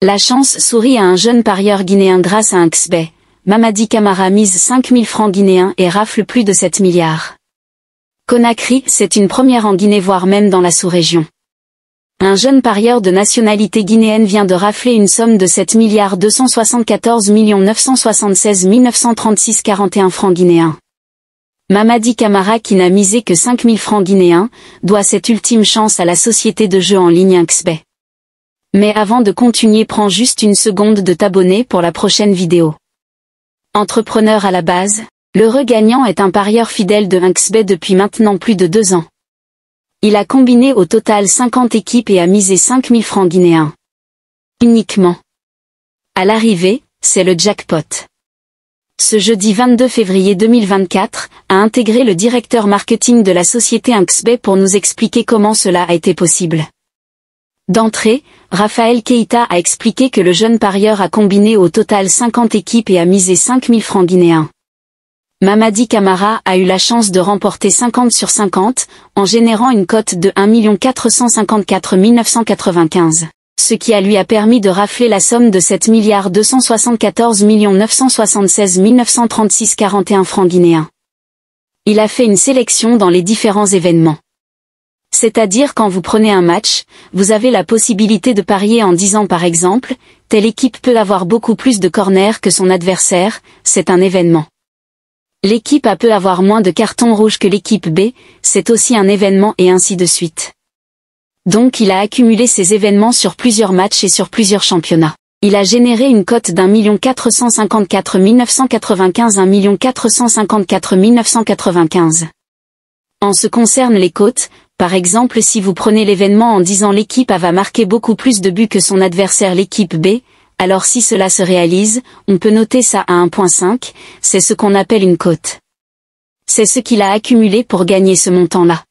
La chance sourit à un jeune parieur guinéen grâce à un XBet. Mamadi Camara mise 5 000 francs guinéens et rafle plus de 7 milliards. Conakry, c'est une première en Guinée voire même dans la sous-région. Un jeune parieur de nationalité guinéenne vient de rafler une somme de 7 274 976 936 41 francs guinéens. Mamadi Camara, qui n'a misé que 5 000 francs guinéens, doit cette ultime chance à la société de jeux en ligne XBet. Mais avant de continuer, prends juste une seconde de t'abonner pour la prochaine vidéo. Entrepreneur à la base, l'heureux gagnant est un parieur fidèle de XBet depuis maintenant plus de 2 ans. Il a combiné au total 50 équipes et a misé 5 000 francs guinéens. Uniquement. À l'arrivée, c'est le jackpot. Ce jeudi 22 février 2024, a intégré le directeur marketing de la société XBet pour nous expliquer comment cela a été possible. D'entrée, Raphaël Keïta a expliqué que le jeune parieur a combiné au total 50 équipes et a misé 5 000 francs guinéens. Mamadi Camara a eu la chance de remporter 50 sur 50, en générant une cote de 1 454 995, ce qui lui a permis de rafler la somme de 7 274 976 936 41 francs guinéens. Il a fait une sélection dans les différents événements. C'est-à-dire quand vous prenez un match, vous avez la possibilité de parier en disant par exemple, telle équipe peut avoir beaucoup plus de corners que son adversaire, c'est un événement. L'équipe A peut avoir moins de cartons rouges que l'équipe B, c'est aussi un événement et ainsi de suite. Donc il a accumulé ces événements sur plusieurs matchs et sur plusieurs championnats. Il a généré une cote d'1 454 995 1 454 995. En ce qui concerne les cotes, par exemple si vous prenez l'événement en disant l'équipe A va marquer beaucoup plus de buts que son adversaire l'équipe B, alors si cela se réalise, on peut noter ça à 1.5, c'est ce qu'on appelle une cote. C'est ce qu'il a accumulé pour gagner ce montant-là.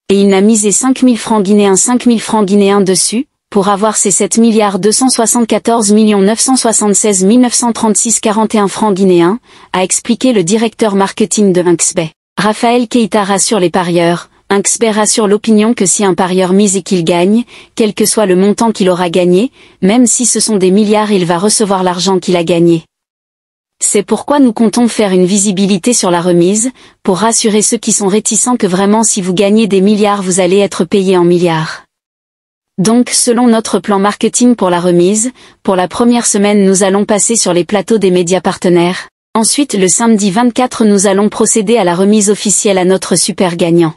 Et il n'a misé 5 000 francs guinéens dessus, pour avoir ces 7 274 976 936 41 francs guinéens, a expliqué le directeur marketing de XBet. Raphaël Keïta rassure les parieurs. XBet rassure l'opinion que si un parieur mise et qu'il gagne, quel que soit le montant qu'il aura gagné, même si ce sont des milliards, il va recevoir l'argent qu'il a gagné. C'est pourquoi nous comptons faire une visibilité sur la remise, pour rassurer ceux qui sont réticents que vraiment si vous gagnez des milliards vous allez être payé en milliards. Donc selon notre plan marketing pour la remise, pour la première semaine nous allons passer sur les plateaux des médias partenaires. Ensuite le samedi 24 nous allons procéder à la remise officielle à notre super gagnant.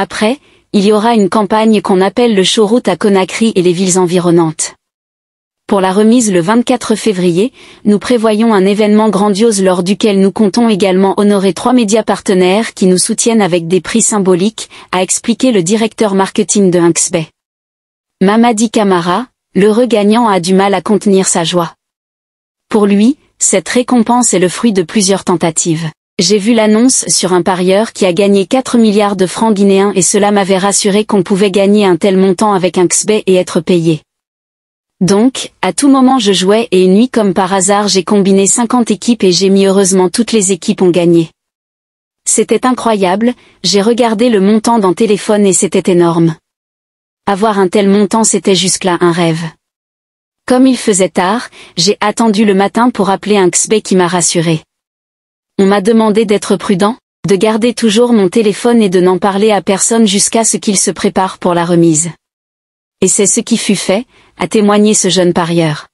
Après, il y aura une campagne qu'on appelle le show-route à Conakry et les villes environnantes. Pour la remise le 24 février, nous prévoyons un événement grandiose lors duquel nous comptons également honorer 3 médias partenaires qui nous soutiennent avec des prix symboliques, a expliqué le directeur marketing de XBet. Mamadi Camara, l'heureux gagnant a du mal à contenir sa joie. Pour lui, cette récompense est le fruit de plusieurs tentatives. J'ai vu l'annonce sur un parieur qui a gagné 4 milliards de francs guinéens et cela m'avait rassuré qu'on pouvait gagner un tel montant avec XBet et être payé. Donc, à tout moment je jouais et une nuit comme par hasard j'ai combiné 50 équipes et j'ai mis heureusement toutes les équipes ont gagné. C'était incroyable, j'ai regardé le montant dans téléphone et c'était énorme. Avoir un tel montant c'était jusque-là un rêve. Comme il faisait tard, j'ai attendu le matin pour appeler un XBet qui m'a rassuré. On m'a demandé d'être prudent, de garder toujours mon téléphone et de n'en parler à personne jusqu'à ce qu'il se prépare pour la remise. Et c'est ce qui fut fait, a témoigné ce jeune parieur.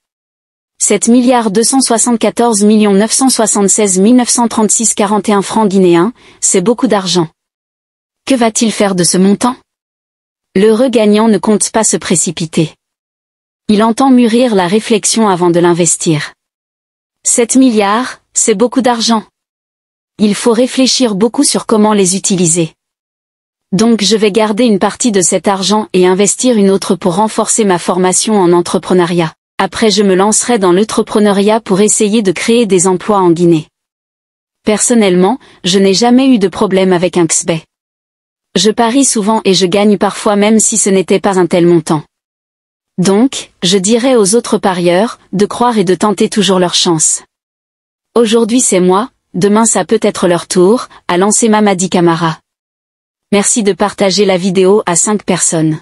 7 274 976 936 41 francs guinéens, c'est beaucoup d'argent. Que va-t-il faire de ce montant? L'heureux gagnant ne compte pas se précipiter. Il entend mûrir la réflexion avant de l'investir. 7 milliards, c'est beaucoup d'argent. Il faut réfléchir beaucoup sur comment les utiliser. Donc je vais garder une partie de cet argent et investir une autre pour renforcer ma formation en entrepreneuriat. Après je me lancerai dans l'entrepreneuriat pour essayer de créer des emplois en Guinée. Personnellement, je n'ai jamais eu de problème avec XBet. Je parie souvent et je gagne parfois même si ce n'était pas un tel montant. Donc, je dirais aux autres parieurs, de croire et de tenter toujours leur chance. Aujourd'hui c'est moi, demain ça peut être leur tour, a lancé Mamadi Camara. Merci de partager la vidéo à 5 personnes.